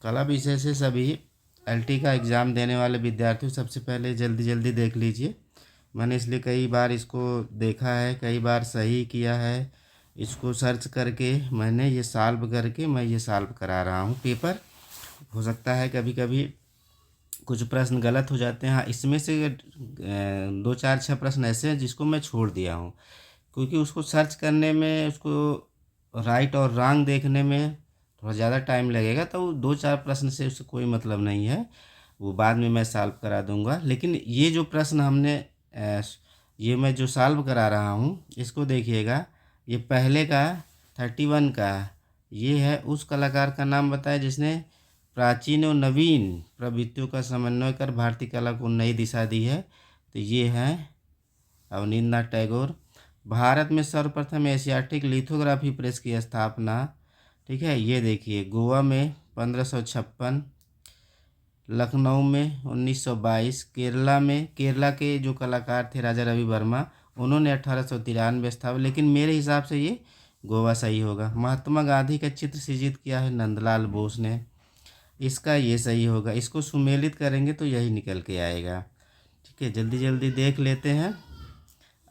कला विषय से सभी एलटी का एग्ज़ाम देने वाले विद्यार्थियों सबसे पहले जल्दी जल्दी देख लीजिए। मैंने इसलिए कई बार इसको देखा है, कई बार सही किया है। इसको सर्च करके मैंने ये सॉल्व करके मैं ये सॉल्व करा रहा हूँ पेपर। हो सकता है कभी कभी कुछ प्रश्न गलत हो जाते हैं। हाँ, इसमें से दो चार छः प्रश्न ऐसे हैं जिसको मैं छोड़ दिया हूँ, क्योंकि उसको सर्च करने में, उसको राइट और रॉन्ग देखने में थोड़ा ज़्यादा टाइम लगेगा। तो वो दो चार प्रश्न से उससे कोई मतलब नहीं है, वो बाद में मैं सॉल्व करा दूंगा। लेकिन ये जो प्रश्न हमने ये मैं जो सॉल्व करा रहा हूँ इसको देखिएगा। ये पहले का 31 का, ये है उस कलाकार का नाम बताए जिसने प्राचीन और नवीन प्रवृत्तियों का समन्वय कर भारतीय कला को नई दिशा दी है। तो ये है अवनींद्रनाथ टैगोर। भारत में सर्वप्रथम एशियाटिक लिथोग्राफी प्रेस की स्थापना, ठीक है, ये देखिए, गोवा में 1556, लखनऊ में 1922, केरला के जो कलाकार थे राजा रवि वर्मा, उन्होंने 1893 स्थापित। लेकिन मेरे हिसाब से ये गोवा सही होगा। महात्मा गांधी का चित्र सृजित किया है नंदलाल बोस ने, इसका ये सही होगा। इसको सुमेलित करेंगे तो यही निकल के आएगा। ठीक है, जल्दी जल्दी देख लेते हैं।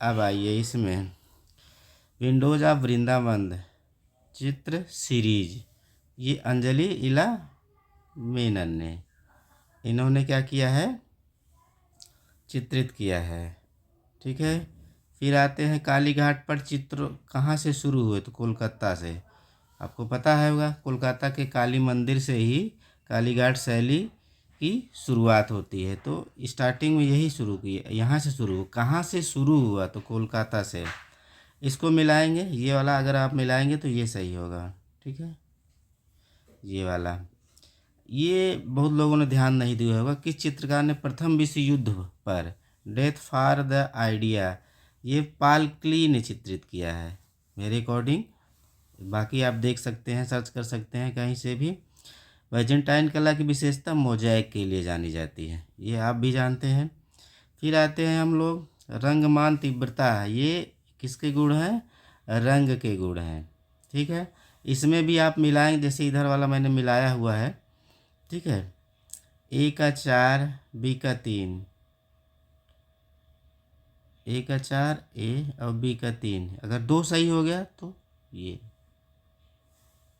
अब आइए इसमें विंडोज ऑफ वृंदावन चित्र सीरीज, ये अंजलि इला मेनन ने, इन्होंने क्या किया है, चित्रित किया है। ठीक है, फिर आते हैं काली घाट पर चित्र कहाँ से शुरू हुए, तो कोलकाता से। आपको पता है होगा, कोलकाता के काली मंदिर से ही काली घाट शैली की शुरुआत होती है। तो स्टार्टिंग में यही शुरू की, यहाँ से शुरू, कहाँ से शुरू हुआ, तो कोलकाता से। इसको मिलाएंगे, ये वाला अगर आप मिलाएंगे तो ये सही होगा। ठीक है, ये वाला, ये बहुत लोगों ने ध्यान नहीं दिया होगा। किस चित्रकार ने प्रथम विश्व युद्ध पर डेथ फॉर द आइडिया, ये पाल क्ली ने चित्रित किया है मेरे अकॉर्डिंग। बाकी आप देख सकते हैं, सर्च कर सकते हैं कहीं से भी। बैजेंटाइन कला की विशेषता मोज़ेक के लिए जानी जाती है, ये आप भी जानते हैं। फिर आते हैं हम लोग रंगमान तीव्रता, ये किसके गुण हैं, रंग के गुण हैं। ठीक है, इसमें भी आप मिलाएंगे, जैसे इधर वाला मैंने मिलाया हुआ है। ठीक है, ए का 4, बी का 3, ए का 4, ए और बी का 3, अगर दो सही हो गया तो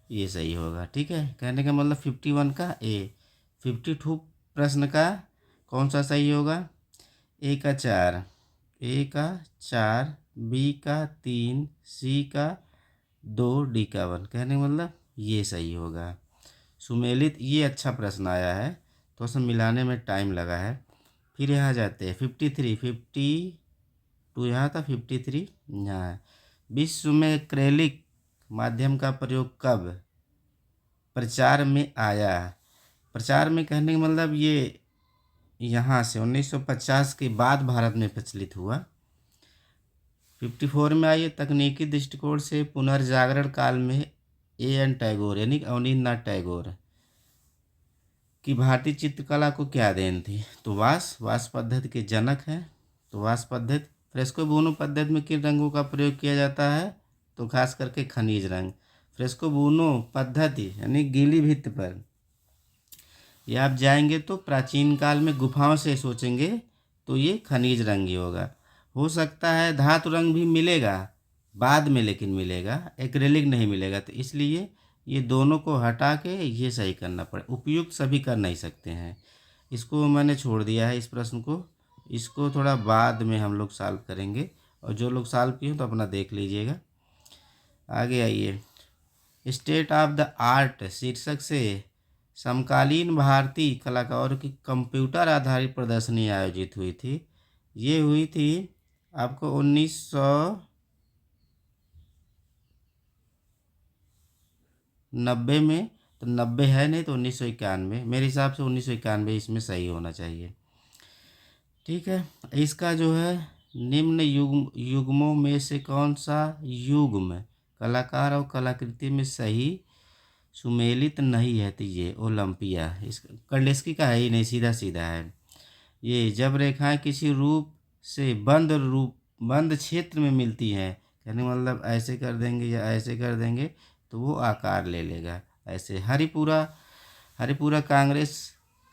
ये सही होगा। ठीक है, कहने का मतलब 51 का ए, 52 प्रश्न का कौन सा सही होगा, ए का 4, ए का 4, बी का 3, सी का 2, डी का 1, कहने का मतलब ये सही होगा। सुमेलित, ये अच्छा प्रश्न आया है, तो उसमें मिलाने में टाइम लगा है। फिर यहाँ जाते हैं 52, यहाँ था 53, यहाँ है। विश्व में एक्रेलिक माध्यम का प्रयोग कब प्रचार में आया, प्रचार में कहने का मतलब ये यहाँ से 1950 के बाद भारत में प्रचलित हुआ। 54 में आइए, तकनीकी दृष्टिकोण से पुनर्जागरण काल में एन टैगोर यानी अवनींद्रनाथ टैगोर कि भारतीय चित्रकला को क्या देन थी, तो वास पद्धति के जनक हैं। तो वास पद्धति, फ्रेस्को बुनो पद्धति में किन रंगों का प्रयोग किया जाता है, तो खास करके खनिज रंग। फ्रेस्को बुनो पद्धति यानी गीली भित्ति पर, ये आप जाएंगे तो प्राचीन काल में गुफाओं से सोचेंगे तो ये खनिज रंग ही होगा। हो सकता है धातु रंग भी मिलेगा बाद में, लेकिन मिलेगा, एक्रेलिक नहीं मिलेगा। तो इसलिए ये दोनों को हटा के ये सही करना पड़े, उपयुक्त सभी कर नहीं सकते हैं। इसको मैंने छोड़ दिया है इस प्रश्न को, इसको थोड़ा बाद में हम लोग सॉल्व करेंगे, और जो लोग सॉल्व किए तो अपना देख लीजिएगा। आगे आइए, स्टेट ऑफ द आर्ट शीर्षक से समकालीन भारतीय कलाकारों की कंप्यूटर आधारित प्रदर्शनी आयोजित हुई थी। ये हुई थी आपको 1990 में, तो 90 है नहीं तो 1991, मेरे हिसाब से 1991 इसमें सही होना चाहिए। ठीक है, इसका जो है निम्न युग्मों में से कौन सा युग्म कलाकार और कलाकृति में सही सुमेलित नहीं है, तो ये ओलंपिया, इस कर्लेस्की का है ही नहीं, सीधा सीधा है ये। जब रेखाएं किसी रूप से बंद क्षेत्र में मिलती हैं, कहने का मतलब ऐसे कर देंगे या ऐसे कर देंगे तो वो आकार ले लेगा। ऐसे हरिपुरा कांग्रेस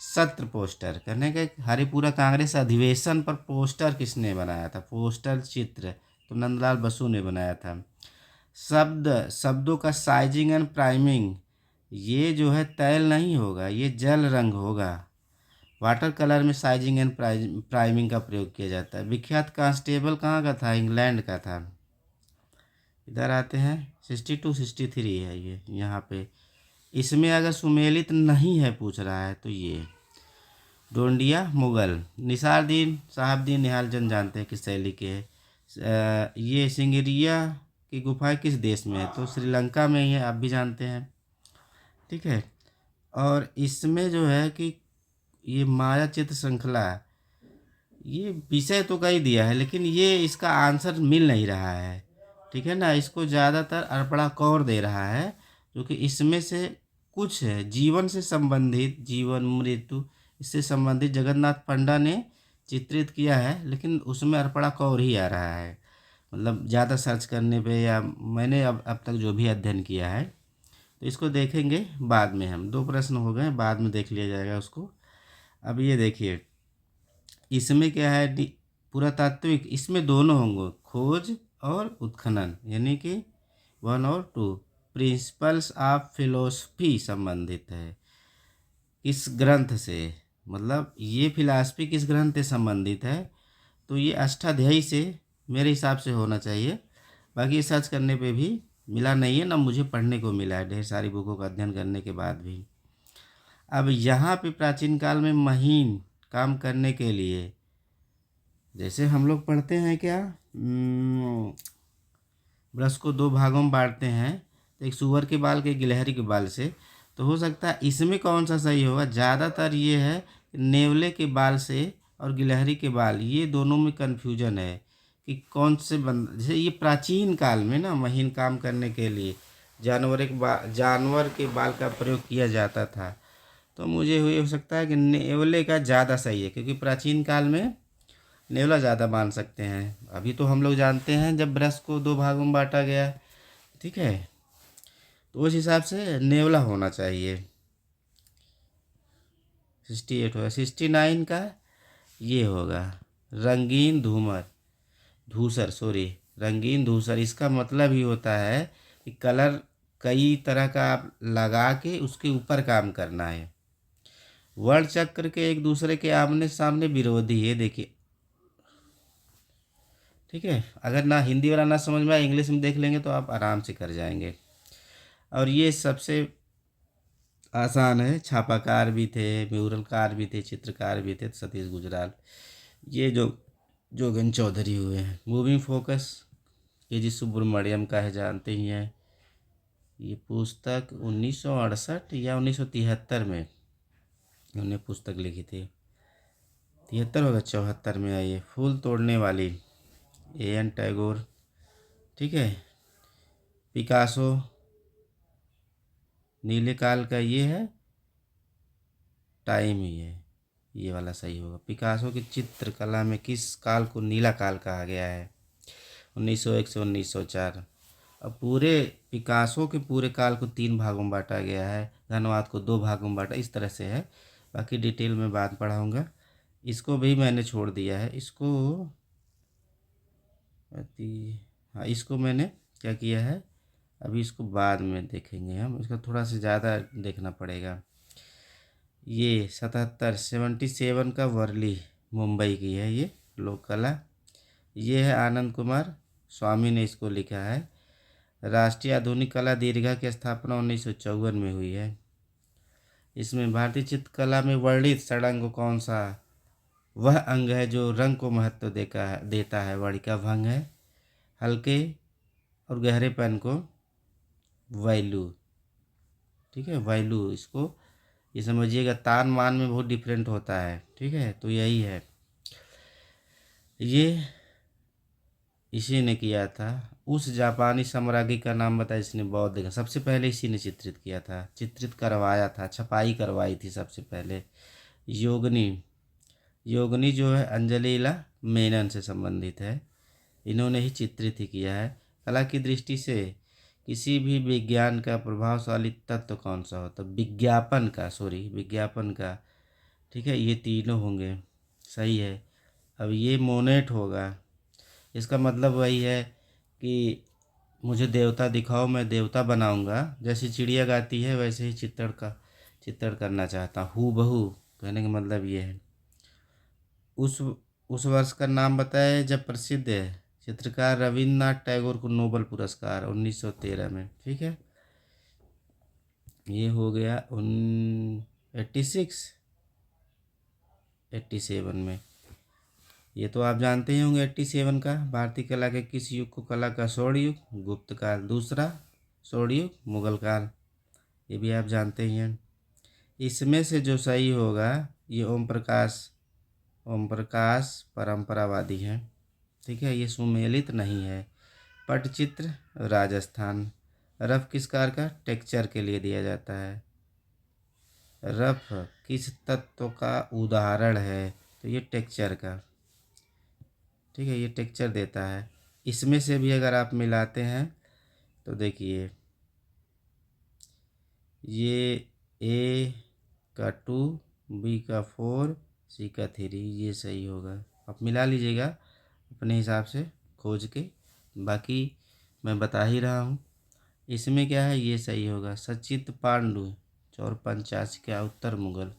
सत्र पोस्टर कहने का, हरिपुरा कांग्रेस अधिवेशन पर पोस्टर किसने बनाया था, पोस्टर चित्र तो नंदलाल बसु ने बनाया था। शब्दों का साइजिंग एंड प्राइमिंग, ये जो है तैल नहीं होगा, ये जल रंग होगा। वाटर कलर में साइजिंग एंड प्राइमिंग का प्रयोग किया जाता है। विख्यात कांस्टेबल कहाँ का था, इंग्लैंड का था। इधर आते हैं 62 63 है ये यहाँ पे। इसमें अगर सुमेलित नहीं है पूछ रहा है तो ये डोंडिया मुगल, निसारुद्दीन साहबदीन निहालचंद जानते हैं किस शैली के है। ये सिंगरिया की गुफाएं किस देश में है, तो श्रीलंका में ही है, आप भी जानते हैं। ठीक है, और इसमें जो है कि ये माया चित्र श्रृंखला, ये विषय तो कही दिया है लेकिन ये इसका आंसर मिल नहीं रहा है। ठीक है ना, इसको ज़्यादातर अर्पणा कौर दे रहा है, क्योंकि इसमें से कुछ है जीवन से संबंधित, जीवन मृत्यु इससे संबंधित जगन्नाथ पंडा ने चित्रित किया है, लेकिन उसमें अर्पणा कौर ही आ रहा है। मतलब ज़्यादा सर्च करने पे, या मैंने अब तक जो भी अध्ययन किया है, तो इसको देखेंगे बाद में। हम 2 प्रश्न हो गए, बाद में देख लिया जाएगा उसको। अब ये देखिए इसमें क्या है, पुरातात्विक, इसमें दोनों होंगे, खोज और उत्खनन, यानी कि 1 और 2। प्रिंसिपल्स ऑफ फिलोसफी संबंधित है किस ग्रंथ से, मतलब ये फिलॉसफी किस ग्रंथ से संबंधित है, तो ये अष्टाध्यायी से मेरे हिसाब से होना चाहिए। बाकी सर्च करने पे भी मिला नहीं है, ना मुझे पढ़ने को मिला है ढेर सारी बुकों का अध्ययन करने के बाद भी। अब यहाँ पे प्राचीन काल में महीन काम करने के लिए, जैसे हम लोग पढ़ते हैं क्या, ब्रश को 2 भागों में बांटते हैं, तो एक सूअर के बाल के, गिलहरी के बाल से, तो हो सकता है इसमें कौन सा सही होगा। ज़्यादातर ये है नेवले के बाल से और गिलहरी के बाल, ये दोनों में कन्फ्यूजन है कि कौन से जैसे ये प्राचीन काल में ना महीन काम करने के लिए जानवर के बाल का प्रयोग किया जाता था, तो मुझे ये हो सकता है कि नेवले का ज़्यादा सही है, क्योंकि प्राचीन काल में नेवला ज़्यादा मान सकते हैं। अभी तो हम लोग जानते हैं जब ब्रश को 2 भागों में बांटा गया, ठीक है, तो उस हिसाब से नेवला होना चाहिए। 68 होगा। 69 का ये होगा रंगीन रंगीन धूसर। इसका मतलब ही होता है कि कलर कई तरह का आप लगा के उसके ऊपर काम करना है। वर्ण चक्र के एक दूसरे के आमने सामने विरोधी है, देखिए। ठीक है, अगर ना हिंदी वाला ना समझ में आए, इंग्लिश में देख लेंगे तो आप आराम से कर जाएंगे। और ये सबसे आसान है, छापाकार भी थे, म्यूरलकार भी थे, चित्रकार भी थे, सतीश गुजराल, ये जो जोगन चौधरी हुए हैं। मूविंग फोकस के जी सुब्रमण्यम का है, जानते ही हैं। ये पुस्तक 1968 या 1973 में उन्होंने पुस्तक लिखी थी, 73 होगा 74 में आई है। फूल तोड़ने वाली, A.N. टैगोर। ठीक है, पिकासो, नीले काल का ये है, टाइम ही है, ये वाला सही होगा। पिकासो की चित्रकला में किस काल को नीला काल कहा गया है, 1901 से 1904। अब पूरे पिकासो के पूरे काल को 3 भागों में बांटा गया है, धनवाद को 2 भागों में बांटा, इस तरह से है। बाकी डिटेल में बाद पढ़ाऊँगा। इसको भी मैंने छोड़ दिया है, इसको हाँ, इसको मैंने क्या किया है, अभी इसको बाद में देखेंगे हम, इसका थोड़ा सा ज़्यादा देखना पड़ेगा। ये 77 का वर्ली, मुंबई की है ये लोक कला। ये है आनंद कुमार स्वामी ने इसको लिखा है। राष्ट्रीय आधुनिक कला दीर्घा की स्थापना 1954 में हुई है। इसमें भारतीय चित्रकला में वर्णित षडंग कौन सा, वह अंग है जो रंग को महत्व देता है। वर्णिका भंग है। हल्के और गहरेपन को वैल्यू, ठीक है, वैल्यू, इसको ये समझिएगा, तान मान में बहुत डिफरेंट होता है। ठीक है, तो यही है, ये इसी ने किया था। उस जापानी साम्राज्ञी का नाम बताया जिसने बौद्ध का, सबसे पहले इसी ने चित्रित किया था, चित्रित करवाया था, छपाई करवाई थी सबसे पहले। योगिनी, योगिनी जो है अंजलिला मेनन से संबंधित है, इन्होंने ही चित्रित ही किया है। कला की दृष्टि से किसी भी विज्ञान का प्रभावशाली तत्व कौन सा होता है? विज्ञापन का। ठीक है, ये तीनों होंगे। सही है। अब ये मोनेट होगा। इसका मतलब वही है कि मुझे देवता दिखाओ, मैं देवता बनाऊंगा। जैसे चिड़िया गाती है वैसे ही चित्रण करना चाहता हूँ हूबहू। कहने का मतलब ये है। उस उस वर्ष का नाम बताए जब प्रसिद्ध है चित्रकार रविन्द्रनाथ टैगोर को नोबेल पुरस्कार 1913 में। ठीक है, ये हो गया 86 87 में। ये तो आप जानते ही होंगे 87 का। भारतीय कला के किस युग को कला का स्वर्ण युग, गुप्त काल। दूसरा स्वर्ण युग मुगल काल, ये भी आप जानते ही हैं। इसमें से जो सही होगा ये ओम प्रकाश परंपरावादी हैं। ठीक है, ये सुमेलित नहीं है। पटचित्र राजस्थान। रफ किस कार का टेक्सचर के लिए दिया जाता है? रफ किस तत्व का उदाहरण है? तो ये टेक्सचर का। ठीक है, ये टेक्सचर देता है। इसमें से भी अगर आप मिलाते हैं तो देखिए ये ए का 2, बी का 4, सी का 3, ये सही होगा। आप मिला लीजिएगा अपने हिसाब से खोज के। बाकी मैं बता ही रहा हूँ। इसमें क्या है, ये सही होगा। सचित पांडु 485 क्या उत्तर मुगल।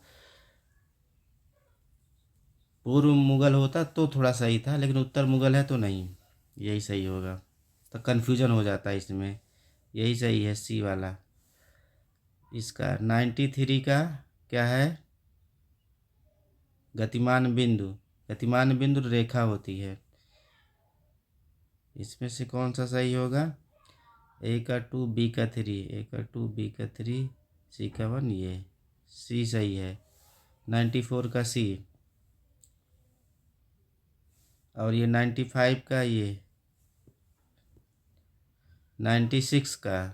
पूर्व मुगल होता तो थोड़ा सही था, लेकिन उत्तर मुगल है तो नहीं, यही सही होगा। तो कन्फ्यूजन हो जाता है इसमें। यही सही है, सी वाला। इसका 93 का क्या है? गतिमान बिंदु। गतिमान बिंदु रेखा होती है। इसमें से कौन सा सही होगा? ए का 2, बी का 3, ए का 2, बी का 3, सी का 1, ये सी सही है। 94 का सी। और ये 95 का, ये 96 का,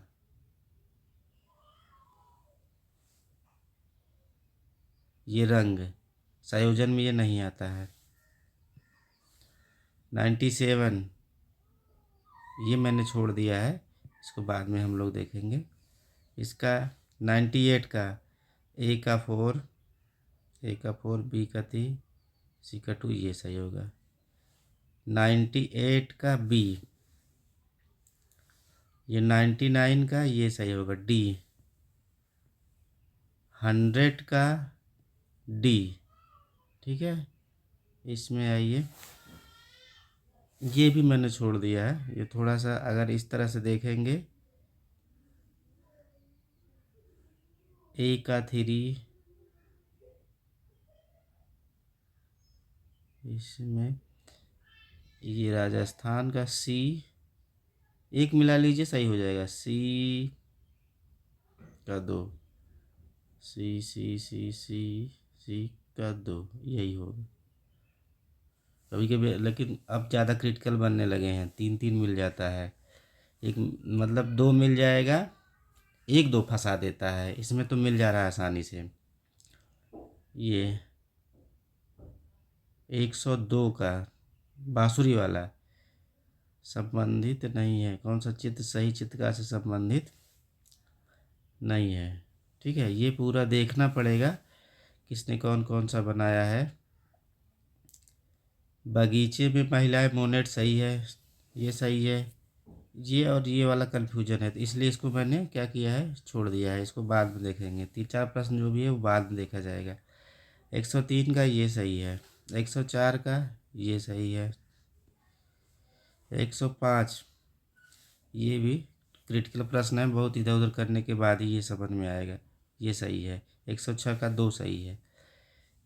ये रंग संयोजन में ये नहीं आता है। 97 ये मैंने छोड़ दिया है, इसको बाद में हम लोग देखेंगे। इसका 98 का ए का 4, बी का 3, सी का 2, ये सही होगा। 98 का बी। ये 99 का ये सही होगा, डी। 100 का डी। ठीक है, इसमें आइए, ये भी मैंने छोड़ दिया है। ये थोड़ा सा अगर इस तरह से देखेंगे, ए का 3, इसमें ये राजस्थान का सी, एक मिला लीजिए सही हो जाएगा। सी का 2, सी सी सी सी सी का 2, यही होगा। कभी कभी लेकिन अब ज़्यादा क्रिटिकल बनने लगे हैं, 3 3 मिल जाता है। एक मतलब 2 मिल जाएगा, 1 2 फंसा देता है। इसमें तो मिल जा रहा है आसानी से। ये 102 का बाँसुरी वाला संबंधित नहीं है। कौन सा चित्र सही चित्रकार से संबंधित नहीं है? ठीक है, ये पूरा देखना पड़ेगा किसने कौन कौन सा बनाया है। बगीचे में महिलाएं मोनेट सही है, ये सही है। ये और ये वाला कन्फ्यूजन है, तो इसलिए इसको मैंने क्या किया है, छोड़ दिया है। इसको बाद में देखेंगे। 3 4 प्रश्न जो भी है वो बाद में देखा जाएगा। 103 का ये सही है। 104 का ये सही है। 105 ये भी क्रिटिकल प्रश्न है, बहुत इधर उधर करने के बाद ही ये समझ में आएगा। ये सही है। 106 का 2 सही है।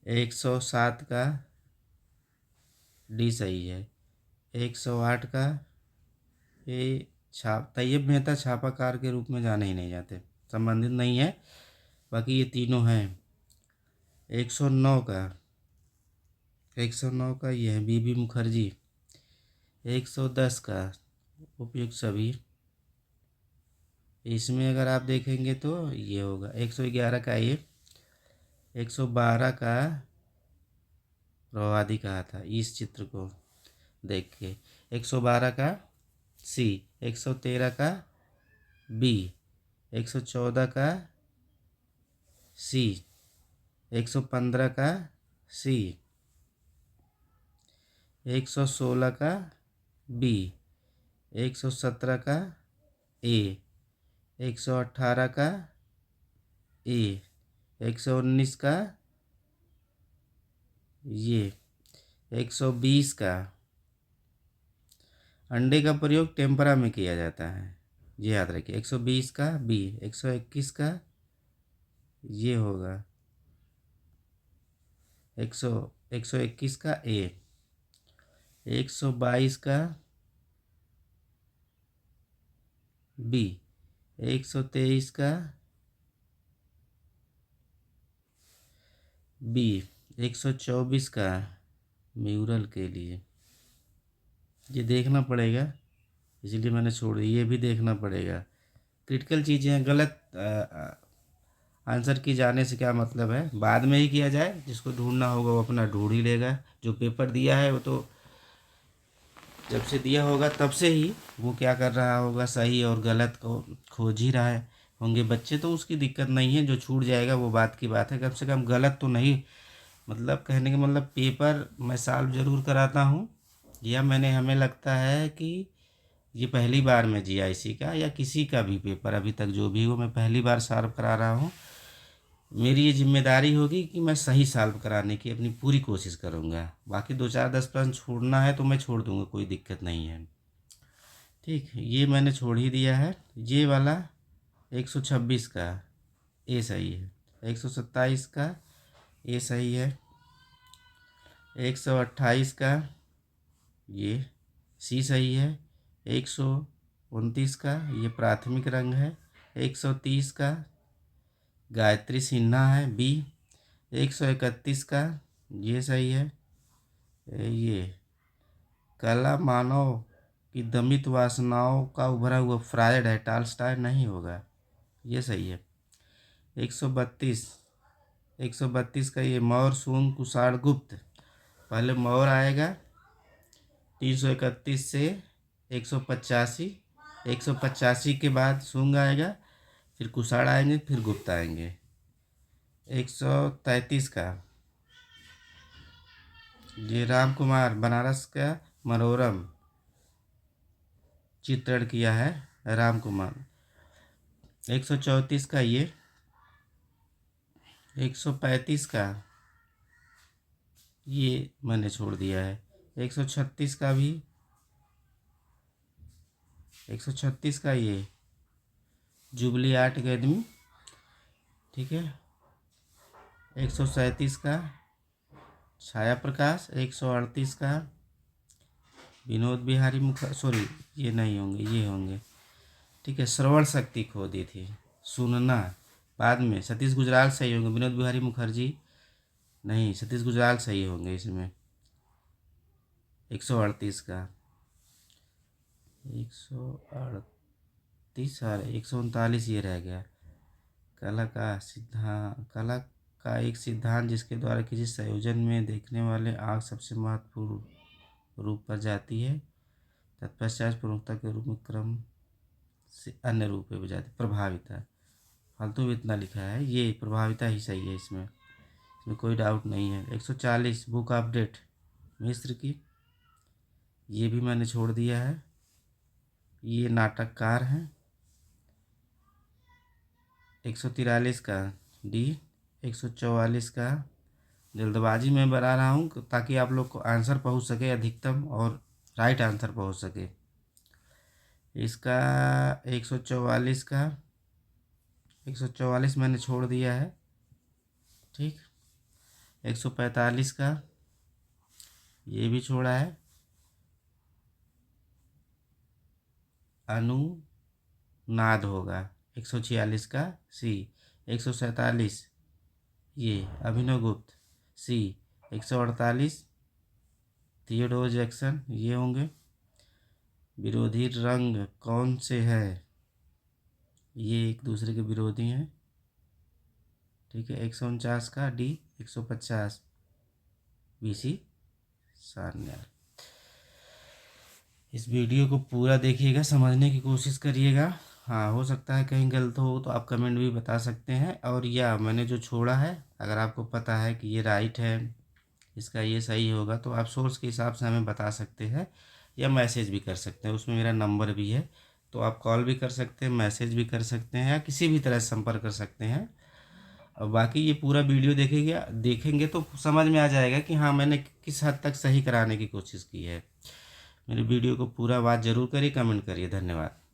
107 का डी सही है। 108 का ये तैयब मेहता छापाकार के रूप में जाने ही नहीं जाते, संबंधित नहीं है। बाकी ये तीनों हैं। 109 का 109 का ये है बीबी मुखर्जी। 110 का उपयुक्त सभी। इसमें अगर आप देखेंगे तो ये होगा। 111 का ये। 112 का प्रवादी कहा था इस चित्र को देख के। 112 का सी। 113 का बी। 114 का सी। 115 का सी। 116 का बी। 117 का ए। 118 का ए। 119 का ये। 120 का। अंडे का प्रयोग टेम्परा में किया जाता है, ये याद रखिए। 120 का बी। 121 का ये होगा। 121 का ए। 122 का बी। 123 का बी। 124 का म्यूरल के लिए, ये देखना पड़ेगा, इसीलिए मैंने छोड़ दी। ये भी देखना पड़ेगा, क्रिटिकल चीज़ें हैं। गलत आंसर की जाने से क्या मतलब है, बाद में ही किया जाए। जिसको ढूंढना होगा वो अपना ढूंढ ही लेगा। जो पेपर दिया है वो तो जब से दिया होगा तब से ही वो क्या कर रहा होगा, सही और गलत को खोज ही रहा है। होंगे बच्चे तो उसकी दिक्कत नहीं है, जो छूट जाएगा वो बात की बात है। कम से कम गलत तो नहीं, मतलब कहने का मतलब पेपर मैं सॉल्व ज़रूर कराता हूँ। या मैंने हमें लगता है कि ये पहली बार में जीआईसी का या किसी का भी पेपर अभी तक जो भी हो मैं पहली बार सॉल्व करा रहा हूँ। मेरी ये जिम्मेदारी होगी कि मैं सही सॉल्व कराने की अपनी पूरी कोशिश करूँगा। बाकी 2 4 10 प्रश्न छोड़ना है तो मैं छोड़ दूँगा, कोई दिक्कत नहीं है। ठीक, ये मैंने छोड़ ही दिया है। ये वाला 126 का ए सही है। 127 का ए सही है। 128 का ये सी सही है। 129 का ये प्राथमिक रंग है। 130 का गायत्री सिन्हा है बी। 131 का ये सही है। ये कला मानव की दमित वासनाओं का उभरा हुआ फ्रायड है, टॉलस्टॉय नहीं होगा, ये सही है। 132 132 का ये मौर्य सूंग कुषाण गुप्त, पहले मौर्य आएगा 331 से 185। 185 के बाद शुंग आएगा, फिर कुषाण आएंगे, फिर गुप्त आएंगे। 133 का ये राम कुमार बनारस का मनोरम चित्रण किया है राम कुमार। 134 का ये। 135 का ये मैंने छोड़ दिया है। 136 का भी। 136 का ये जुबली आर्ट अकेडमी, ठीक है। 137 का छाया प्रकाश। 138 का विनोद बिहारी सॉरी ये नहीं होंगे, ये होंगे, ठीक है। श्रवण शक्ति खो दी थी, सुनना बाद में। सतीश गुजराल सही होंगे, विनोद बिहारी मुखर्जी नहीं, सतीश गुजराल सही होंगे इसमें। 138 का 138 और 139 ये रह गया। कला का एक सिद्धांत जिसके द्वारा किसी संयोजन में देखने वाले आँख सबसे महत्वपूर्ण रूप पर जाती है, तत्पश्चात प्रमुखता के रूप में क्रम से अन्य रूप में जाती। प्रभाविता, फालतू में इतना लिखा है, ये प्रभाविता ही सही है इसमें, इसमें कोई डाउट नहीं है। 140 बुक अपडेट मिस्र की, ये भी मैंने छोड़ दिया है, ये नाटककार हैं। 143 का डी। 144 का जल्दबाजी में बना रहा हूँ ताकि आप लोग को आंसर पहुँच सके अधिकतम और राइट आंसर पहुँच सके। इसका 144 का 144 मैंने छोड़ दिया है, ठीक। 145 का ये भी छोड़ा है। अनुनाद होगा। 146 का सी। 147 ये अभिनव गुप्त सी। 148 थियोडोर जैक्सन ये होंगे। विरोधी रंग कौन से है, ये एक दूसरे के विरोधी हैं, ठीक है। 149 का डी। 150 बीसी सान्याल। इस वीडियो को पूरा देखिएगा, समझने की कोशिश करिएगा। हाँ, हो सकता है कहीं गलत हो तो आप कमेंट भी बता सकते हैं, और या मैंने जो छोड़ा है अगर आपको पता है कि ये राइट है, इसका ये सही होगा, तो आप सोर्स के हिसाब से हमें बता सकते हैं या मैसेज भी कर सकते हैं। उसमें मेरा नंबर भी है, तो आप कॉल भी कर सकते हैं, मैसेज भी कर सकते हैं, या किसी भी तरह से संपर्क कर सकते हैं। और बाकी ये पूरा वीडियो देखेंगे देखेंगे तो समझ में आ जाएगा कि हाँ, मैंने किस हद तक सही कराने की कोशिश की है। मेरे वीडियो को पूरा बात ज़रूर करिए, कमेंट करिए। धन्यवाद।